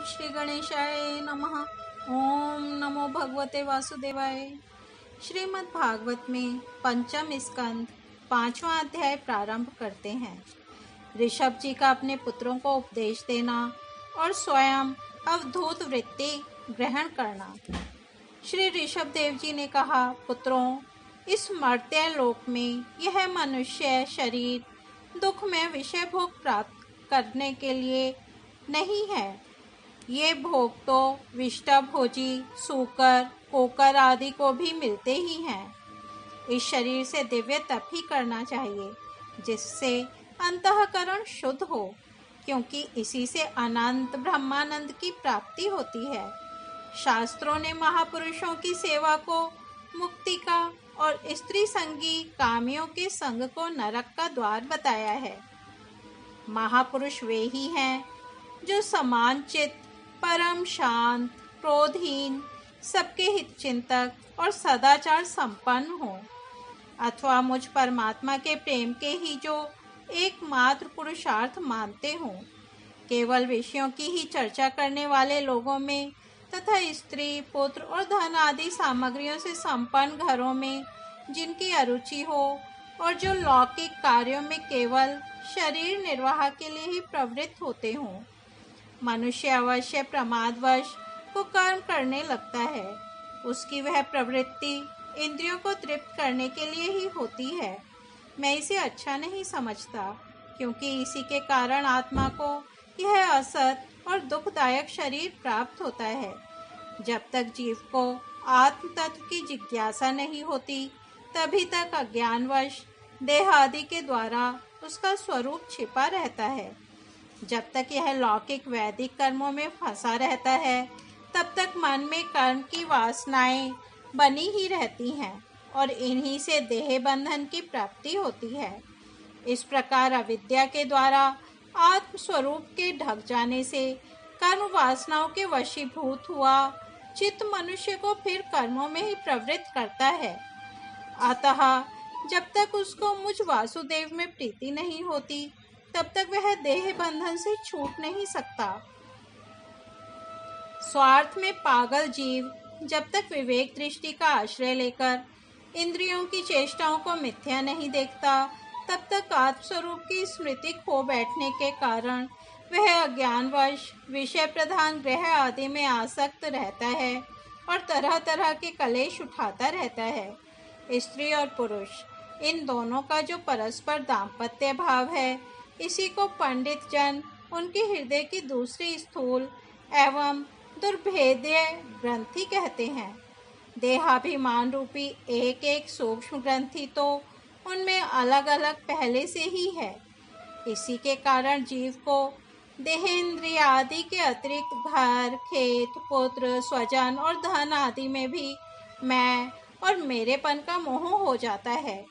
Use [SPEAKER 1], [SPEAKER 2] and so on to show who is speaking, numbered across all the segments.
[SPEAKER 1] श्री गणेशाय नमः। ओम नमो भगवते वासुदेवाय। श्रीमद् भागवत में पंचम स्कंद 5वां अध्याय प्रारंभ करते हैं। ऋषभ जी का अपने पुत्रों को उपदेश देना और स्वयं अवधूत वृत्ति ग्रहण करना। श्री ऋषभ देव जी ने कहा, पुत्रों, इस मर्त्य लोक में यह मनुष्य शरीर दुख में विषय भोग प्राप्त करने के लिए नहीं है। ये भोग तो विष्टभोजी, सूकर, कोकर आदि को भी मिलते ही हैं। इस शरीर से दिव्य तप ही करना चाहिए, जिससे अंतःकरण शुद्ध हो, क्योंकि इसी से अनंत ब्रह्मानंद की प्राप्ति होती है। शास्त्रों ने महापुरुषों की सेवा को मुक्ति का और स्त्री संगी कामियों के संग को नरक का द्वार बताया है। महापुरुष वे ही हैं जो समान चित्त, परम शांत, क्रोधहीन, सबके हित चिंतक और सदाचार संपन्न हो, अथवा मुझ परमात्मा के प्रेम के ही जो एकमात्र पुरुषार्थ मानते हो। केवल विषयों की ही चर्चा करने वाले लोगों में तथा स्त्री, पुत्र और धन आदि सामग्रियों से संपन्न घरों में जिनकी अरुचि हो और जो लौकिक कार्यों में केवल शरीर निर्वाह के लिए ही प्रवृत्त होते हों। मनुष्य अवश्य प्रमादवश को कर्म करने लगता है। उसकी वह प्रवृत्ति इंद्रियों को तृप्त करने के लिए ही होती है। मैं इसे अच्छा नहीं समझता, क्योंकि इसी के कारण आत्मा को यह असत और दुखदायक शरीर प्राप्त होता है। जब तक जीव को आत्म तत्व की जिज्ञासा नहीं होती, तभी तक अज्ञानवश देह आदि के द्वारा उसका स्वरूप छिपा रहता है। जब तक यह लौकिक वैदिक कर्मों में फंसा रहता है, तब तक मन में कर्म की वासनाएं बनी ही रहती हैं और इन्हीं से देह बंधन की प्राप्ति होती है। इस प्रकार अविद्या के द्वारा आत्म स्वरूप के ढक जाने से कर्म वासनाओं के वशीभूत हुआ चित्त मनुष्य को फिर कर्मों में ही प्रवृत्त करता है। अतः जब तक उसको मुझ वासुदेव में प्रीति नहीं होती, तब तक वह देह बंधन से छूट नहीं सकता। स्वार्थ में पागल जीव जब तक विवेक दृष्टि का आश्रय लेकर इंद्रियों की चेष्टाओं को मिथ्या नहीं देखता, तब तक आत्मस्वरूप की स्मृति खो बैठने के कारण वह अज्ञानवश विषय प्रधान ग्रह आदि में आसक्त रहता है और तरह तरह के कलेश उठाता रहता है। स्त्री और पुरुष, इन दोनों का जो परस्पर दाम्पत्य भाव है, इसी को पंडित जन उनके हृदय की दूसरी स्थूल एवं दुर्भेद्य ग्रंथि कहते हैं। देहाभिमान रूपी एक एक सूक्ष्म ग्रंथि तो उनमें अलग अलग पहले से ही है। इसी के कारण जीव को देहेंद्रिय आदि के अतिरिक्त घर, खेत, पुत्र, स्वजन और धन आदि में भी मैं और मेरेपन का मोह हो जाता है।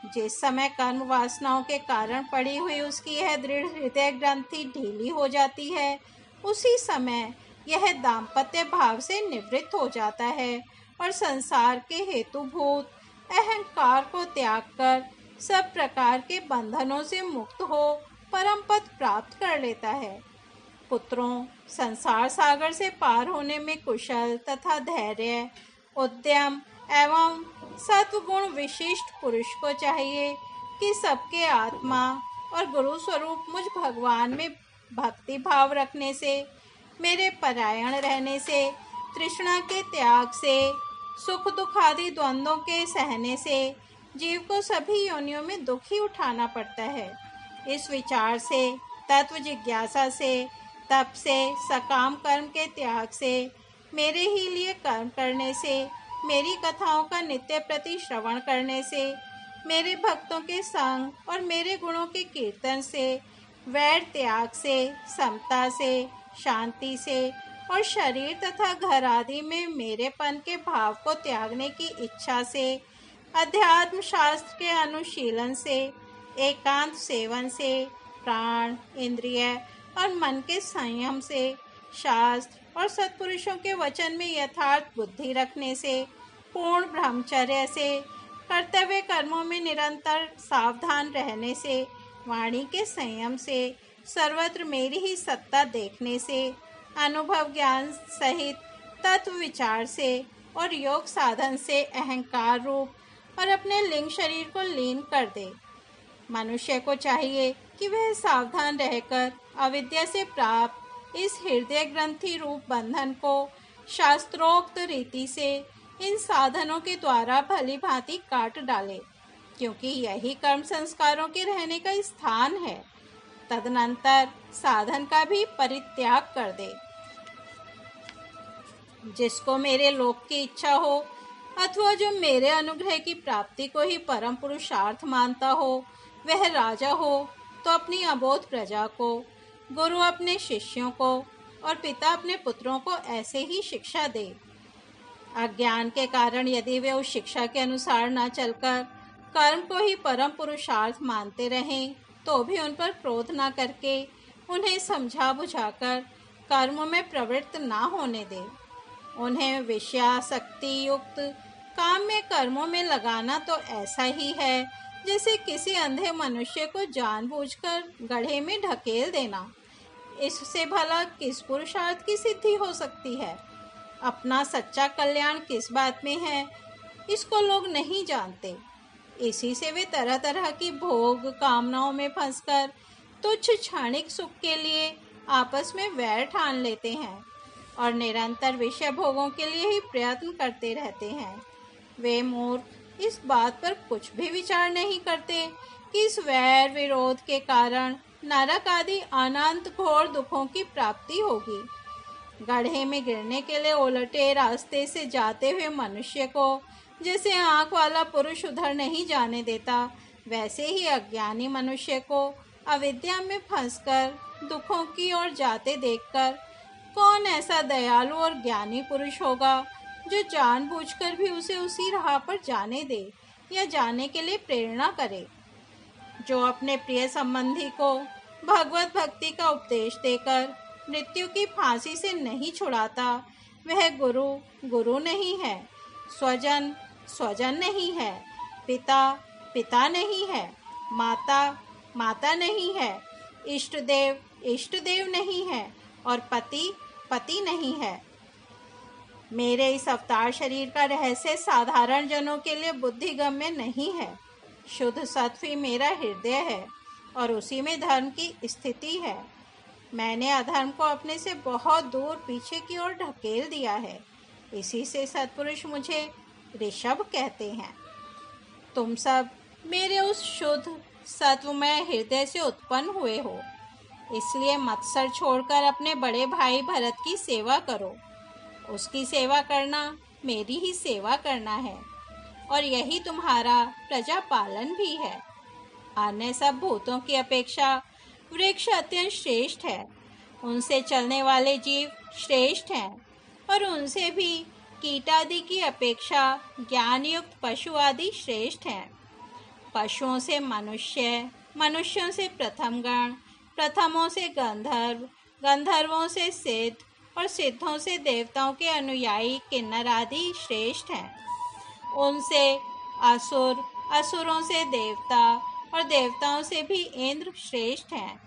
[SPEAKER 1] जिस समय कर्म वासनाओं के कारण पड़ी हुई उसकी यह दृढ़ हृदय ग्रंथि ढीली हो जाती है, उसी समय यह दाम्पत्य भाव से निवृत्त हो जाता है और संसार के हेतुभूत अहंकार को त्याग कर सब प्रकार के बंधनों से मुक्त हो परम पद प्राप्त कर लेता है। पुत्रों, संसार सागर से पार होने में कुशल तथा धैर्य, उद्यम एवं सत्वगुण विशिष्ट पुरुष को चाहिए कि सबके आत्मा और गुरु स्वरूप मुझ भगवान में भक्ति भाव रखने से, मेरे परायण रहने से, तृष्णा के त्याग से, सुख दुख आदि द्वंद्वों के सहने से जीव को सभी योनियों में दुख ही उठाना पड़ता है। इस विचार से, तत्व जिज्ञासा से, तप से, सकाम कर्म के त्याग से, मेरे ही लिए कर्म करने से, मेरी कथाओं का नित्य प्रति श्रवण करने से, मेरे भक्तों के संग और मेरे गुणों के कीर्तन से, वैर त्याग से, समता से, शांति से और शरीर तथा घर आदि में मेरेपन के भाव को त्यागने की इच्छा से, अध्यात्म शास्त्र के अनुशीलन से, एकांत सेवन से, प्राण, इंद्रिय और मन के संयम से, शास्त्र और सत्पुरुषों के वचन में यथार्थ बुद्धि रखने से, पूर्ण ब्रह्मचर्य से, कर्तव्य कर्मों में निरंतर सावधान रहने से, वाणी के संयम से, सर्वत्र मेरी ही सत्ता देखने से, अनुभव ज्ञान सहित तत्व विचार से और योग साधन से अहंकार रूप और अपने लिंग शरीर को लीन कर दे। मनुष्य को चाहिए कि वह सावधान रहकर अविद्या से प्राप्त इस हृदय ग्रंथि रूप बंधन को शास्त्रोक्त रीति से इन साधनों के द्वारा भली भांति काट डाले, क्योंकि यही कर्म संस्कारों के रहने का स्थान है। तदनंतर साधन का भी परित्याग कर दे। जिसको मेरे लोक की इच्छा हो अथवा जो मेरे अनुग्रह की प्राप्ति को ही परम पुरुषार्थ मानता हो, वह राजा हो तो अपनी अबोध प्रजा को, गुरु अपने शिष्यों को और पिता अपने पुत्रों को ऐसे ही शिक्षा दे। अज्ञान के कारण यदि वे उस शिक्षा के अनुसार न चलकर कर्म को ही परम पुरुषार्थ मानते रहें, तो भी उन पर क्रोध न करके उन्हें समझा बुझाकर कर्म में प्रवृत्त ना होने दे। उन्हें विषयासक्ति युक्त काम में कर्मों में लगाना तो ऐसा ही है जैसे किसी अंधे मनुष्य को जानबूझकर गड्ढे में ढकेल देना। इससे भला किस पुरुषार्थ की सिद्धि हो सकती है? अपना सच्चा कल्याण किस बात में है, इसको लोग नहीं जानते। इसी से वे तरह तरह की भोग कामनाओं में फंसकर तुच्छ क्षणिक सुख के लिए आपस में वैर ठान लेते हैं और निरंतर विषय भोगों के लिए ही प्रयत्न करते रहते हैं। वे मूर्ख इस बात पर कुछ भी विचार नहीं करते कि इस वैर विरोध के कारण नरक आदि अनंत घोर दुखों की प्राप्ति होगी। गड्ढे में गिरने के लिए उलटे रास्ते से जाते हुए मनुष्य को जैसे आँख वाला पुरुष उधर नहीं जाने देता, वैसे ही अज्ञानी मनुष्य को अविद्या में फंसकर दुखों की ओर जाते देखकर कौन ऐसा दयालु और ज्ञानी पुरुष होगा जो जानबूझकर भी उसे उसी राह पर जाने दे या जाने के लिए प्रेरणा करे। जो अपने प्रिय संबंधी को भगवत भक्ति का उपदेश देकर मृत्यु की फांसी से नहीं छुड़ाता, वह गुरु गुरु नहीं है, स्वजन स्वजन नहीं है, पिता पिता नहीं है, माता माता नहीं है, इष्ट देव नहीं है और पति पति नहीं है। मेरे इस अवतार शरीर का रहस्य साधारण जनों के लिए बुद्धिगम्य नहीं है। शुद्ध सत्व ही मेरा हृदय है और उसी में धर्म की स्थिति है। मैंने अधर्म को अपने से बहुत दूर पीछे की ओर ढकेल दिया है। इसी से सत्पुरुष मुझे ऋषभ कहते हैं। तुम सब मेरे उस शुद्ध सत्वमय हृदय से उत्पन्न हुए हो, इसलिए मत्सर छोड़कर अपने बड़े भाई भरत की सेवा करो। उसकी सेवा करना मेरी ही सेवा करना है और यही तुम्हारा प्रजा पालन भी है। अन्य सब भूतों की अपेक्षा वृक्ष अत्यंत श्रेष्ठ है, उनसे चलने वाले जीव श्रेष्ठ हैं और उनसे भी कीटादि की अपेक्षा ज्ञान युक्त पशु आदि श्रेष्ठ हैं। पशुओं से मनुष्य, मनुष्यों से प्रथम गण, प्रथमों से गंधर्व, गंधर्वों से सिद्ध और सिद्धों से देवताओं के अनुयायी किन्नर आदि श्रेष्ठ हैं। उनसे असुर, असुरों से देवता और देवताओं से भी इंद्र श्रेष्ठ हैं।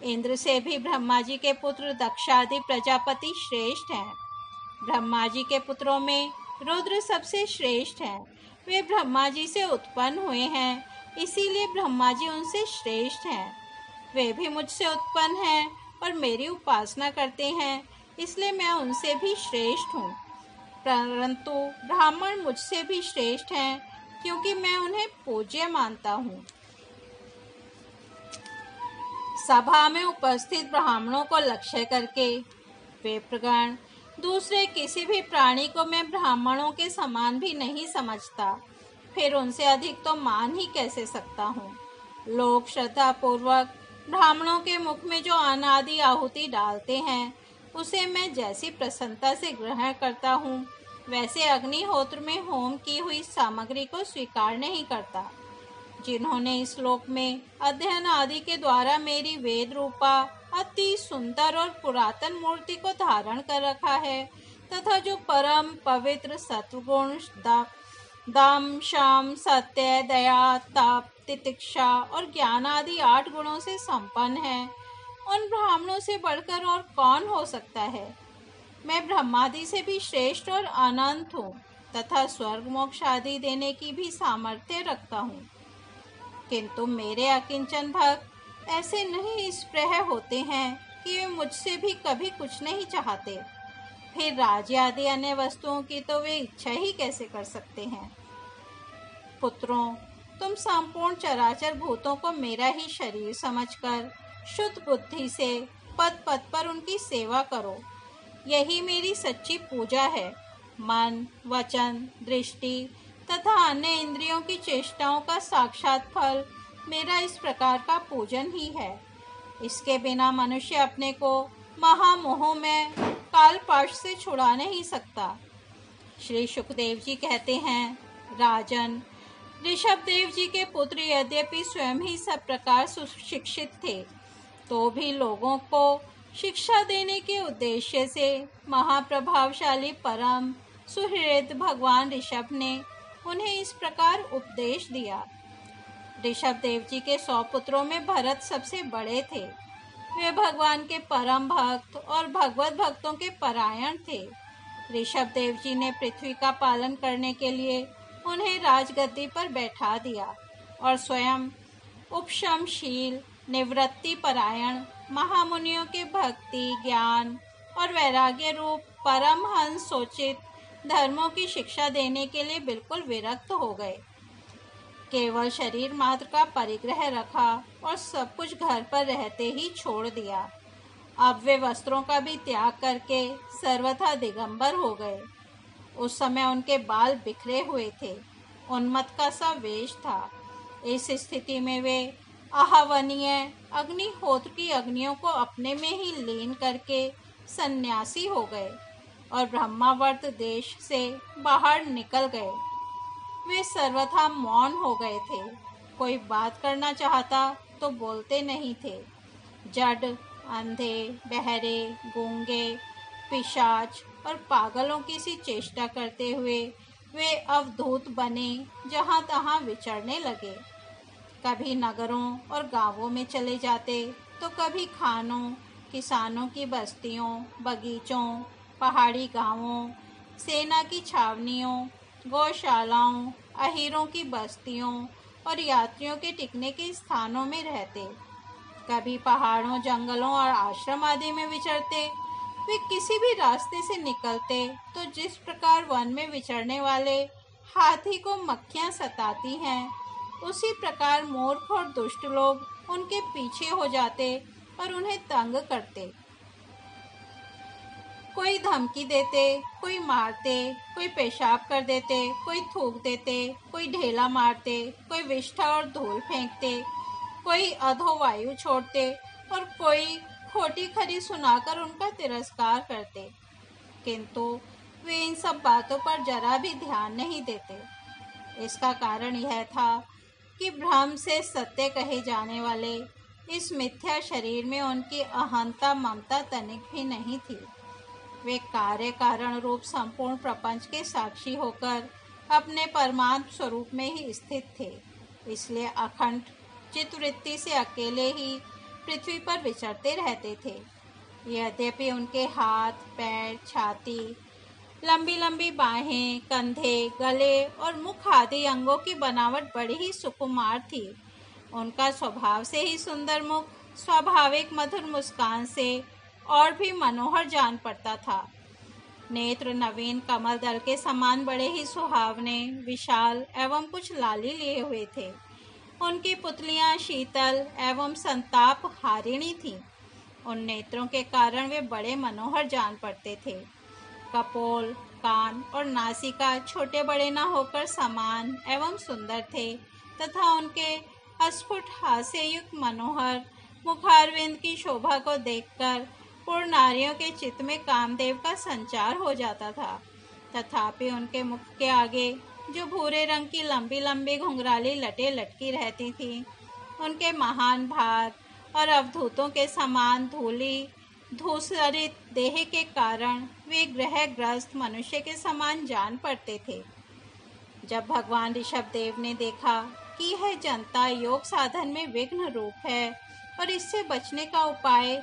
[SPEAKER 1] इंद्र से भी ब्रह्मा जी के पुत्र दक्षादि प्रजापति श्रेष्ठ हैं। ब्रह्मा जी के पुत्रों में रुद्र सबसे श्रेष्ठ हैं। वे ब्रह्मा जी से उत्पन्न हुए हैं, इसीलिए ब्रह्मा जी उनसे श्रेष्ठ हैं। वे भी मुझसे उत्पन्न हैं और मेरी उपासना करते हैं, इसलिए मैं उनसे भी श्रेष्ठ हूँ। परंतु ब्राह्मण मुझसे भी श्रेष्ठ हैं, क्योंकि मैं उन्हें पूज्य मानता हूँ। सभा में उपस्थित ब्राह्मणों को लक्ष्य करके विप्रगण, दूसरे किसी भी प्राणी को मैं ब्राह्मणों के समान भी नहीं समझता, फिर उनसे अधिक तो मान ही कैसे सकता हूँ। लोग श्रद्धा पूर्वक ब्राह्मणों के मुख में जो अनादि आहुति डालते हैं, उसे मैं जैसी प्रसन्नता से ग्रहण करता हूँ, वैसे अग्निहोत्र में होम की हुई सामग्री को स्वीकार नहीं करता। जिन्होंने इस श्लोक में अध्ययन आदि के द्वारा मेरी वेद रूपा अति सुंदर और पुरातन मूर्ति को धारण कर रखा है, तथा जो परम पवित्र सत्वगुण दम शाम सत्य दया ताप तितिक्षा और ज्ञान आदि 8 गुणों से संपन्न है, उन ब्राह्मणों से बढ़कर और कौन हो सकता है। मैं ब्रह्मादि से भी श्रेष्ठ और अनंत हूँ तथा स्वर्ग मोक्ष आदि देने की भी सामर्थ्य रखता हूँ। किंतु मेरे अकिंचन भक्त ऐसे नहीं स्पृह होते हैं कि वे मुझसे भी कभी कुछ नहीं चाहते। फिर राज्य आदि अन्य वस्तुओं की तो वे इच्छा ही कैसे कर सकते हैं। पुत्रों, तुम संपूर्ण चराचर भूतों को मेरा ही शरीर समझकर शुद्ध बुद्धि से पद पद पर उनकी सेवा करो। यही मेरी सच्ची पूजा है। मन, वचन, दृष्टि तथा अन्य इंद्रियों की चेष्टाओं का साक्षात फल मेरा इस प्रकार का पूजन ही है। इसके बिना मनुष्य अपने को महामोह में कालपाश से छुड़ा नहीं सकता। श्री सुखदेव जी कहते हैं, राजन, ऋषभदेव जी के पुत्र यद्यपि स्वयं ही सब प्रकार सुशिक्षित थे, तो भी लोगों को शिक्षा देने के उद्देश्य से महाप्रभावशाली परम सुहृद भगवान ऋषभ ने उन्हें इस प्रकार उपदेश दिया। ऋषभदेव जी के 100 पुत्रों में भरत सबसे बड़े थे। वे भगवान के परम भक्त और भगवत भक्तों के परायण थे। ऋषभदेव जी ने पृथ्वी का पालन करने के लिए उन्हें राजगद्दी पर बैठा दिया और स्वयं उपशमशील, निवृत्ति परायण, महामुनियों के भक्ति, ज्ञान और वैराग्य रूप परमहंस सोचित धर्मों की शिक्षा देने के लिए बिल्कुल विरक्त हो गए। केवल शरीर मात्र का परिग्रह रखा और सब कुछ घर पर रहते ही छोड़ दिया। अब वे वस्त्रों का भी त्याग करके सर्वथा दिगंबर हो गए। उस समय उनके बाल बिखरे हुए थे, उन्मत्त का सा वेश था। इस स्थिति में वे आहवनीय अग्निहोत्र की अग्नियों को अपने में ही लीन करके सन्यासी हो गए और ब्रह्मावर्त देश से बाहर निकल गए। वे सर्वथा मौन हो गए थे। कोई बात करना चाहता तो बोलते नहीं थे। जड़, अंधे, बहरे, गूंगे, पिशाच और पागलों की सी चेष्टा करते हुए वे अवधूत बने जहाँ तहाँ विचरने लगे। कभी नगरों और गांवों में चले जाते तो कभी खानों, किसानों की बस्तियों, बगीचों, पहाड़ी गांवों, सेना की छावनियों, गौशालाओं, अहीरों की बस्तियों और यात्रियों के टिकने के स्थानों में रहते। कभी पहाड़ों, जंगलों और आश्रम आदि में विचरते। वे किसी भी रास्ते से निकलते तो जिस प्रकार वन में विचरने वाले हाथी को मक्खियां सताती हैं, उसी प्रकार मूर्ख और दुष्ट लोग उनके पीछे हो जाते और उन्हें तंग करते। कोई धमकी देते, कोई मारते, कोई पेशाब कर देते, कोई थूक देते, कोई ढेला मारते, कोई विष्ठा और धूल फेंकते, कोई अधोवायु छोड़ते और कोई खोटी खरी सुनाकर उनका तिरस्कार करते। किंतु वे इन सब बातों पर जरा भी ध्यान नहीं देते। इसका कारण यह था कि भ्रम से सत्य कहे जाने वाले इस मिथ्या शरीर में उनकी अहंता ममता तनिक भी नहीं थी। वे कार्य कारण रूप संपूर्ण प्रपंच के साक्षी होकर अपने परमात्म स्वरूप में ही स्थित थे। इसलिए अखंड चित्तवृत्ति से अकेले ही पृथ्वी पर विचरते रहते थे। यद्यपि उनके हाथ, पैर, छाती, लंबी लंबी बाहें, कंधे, गले और मुख आदि अंगों की बनावट बड़ी ही सुकुमार थी। उनका स्वभाव से ही सुंदर मुख स्वाभाविक मधुर मुस्कान से और भी मनोहर जान पड़ता था। नेत्र नवीन कमल दल के समान बड़े ही सुहावने, विशाल एवं कुछ लाली लिए हुए थे। उनकी पुतलियां शीतल एवं संताप हारिणी थीं। उन नेत्रों के कारण वे बड़े मनोहर जान पड़ते थे। कपोल, कान और नासिका छोटे बड़े न होकर समान एवं सुंदर थे तथा उनके अस्फुट हास्ययुक्त मनोहर मुखारविंद की शोभा को देखकर पूर्ण नारियों के चित्त में कामदेव का संचार हो जाता था। तथापि उनके मुख के आगे जो भूरे रंग की लंबी लंबी घुंघराली लटें लटकी रहती थीं, उनके महान भार और अवधूतों के समान धूली धूसरित देह के कारण वे ग्रहग्रस्त मनुष्य के समान जान पड़ते थे। जब भगवान ऋषभदेव ने देखा कि यह जनता योग साधन में विघ्न रूप है और इससे बचने का उपाय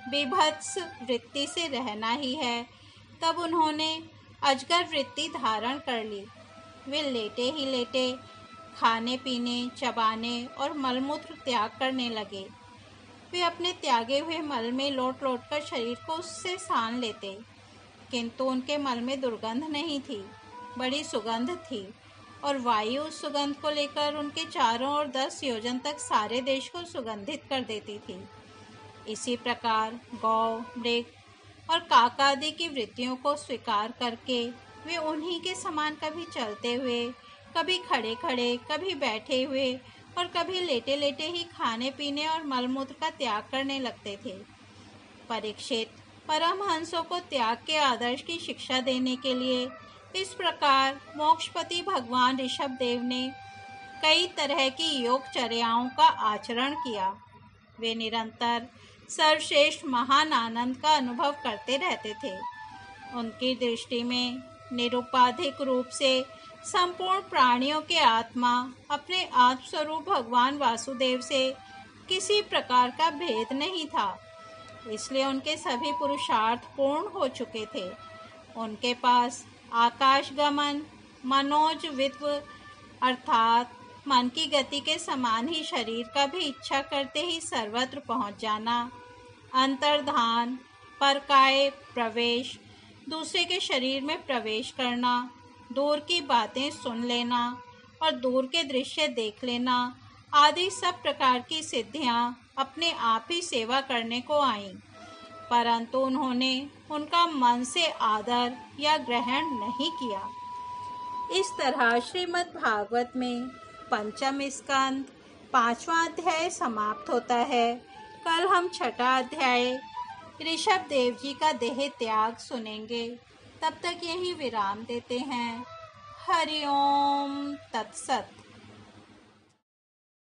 [SPEAKER 1] बीभत्स वृत्ति से रहना ही है। तब उन्होंने अजगर वृत्ति धारण कर ली। वे लेटे ही लेटे खाने पीने, चबाने और मलमूत्र त्याग करने लगे। वे अपने त्यागे हुए मल में लौट लौट कर शरीर को उससे सान लेते, किंतु उनके मल में दुर्गंध नहीं थी, बड़ी सुगंध थी, और वायु उस सुगंध को लेकर उनके चारों ओर 10 योजन तक सारे देश को सुगंधित कर देती थी। इसी प्रकार गौ, मृग और काका आदि की वृत्तियों को स्वीकार करके वे उन्हीं के समान कभी चलते हुए, कभी खड़े खड़े, कभी बैठे हुए और कभी लेटे लेटे ही खाने पीने और मलमूत्र का त्याग करने लगते थे। परीक्षित, परमहंसों को त्याग के आदर्श की शिक्षा देने के लिए इस प्रकार मोक्षपति भगवान ऋषभ देव ने कई तरह की योगचर्याओं का आचरण किया। वे निरंतर सर्वश्रेष्ठ महान आनंद का अनुभव करते रहते थे। उनकी दृष्टि में निरुपाधिक रूप से संपूर्ण प्राणियों के आत्मा अपने आत्मस्वरूप भगवान वासुदेव से किसी प्रकार का भेद नहीं था। इसलिए उनके सभी पुरुषार्थ पूर्ण हो चुके थे। उनके पास आकाश गमन, मनोज वित्व अर्थात मन की गति के समान ही शरीर का भी इच्छा करते ही सर्वत्र पहुंच जाना, अंतर्धान, परकाय प्रवेश, दूसरे के शरीर में प्रवेश करना, दूर की बातें सुन लेना और दूर के दृश्य देख लेना आदि सब प्रकार की सिद्धियां अपने आप ही सेवा करने को आईं, परंतु उन्होंने उनका मन से आदर या ग्रहण नहीं किया। इस तरह श्रीमद् भागवत में पंचम स्कंद 5वां अध्याय समाप्त होता है। कल हम 6ठा अध्याय ऋषभ देव जी का देह त्याग सुनेंगे। तब तक यही विराम देते हैं। हरि ओम तत्सत।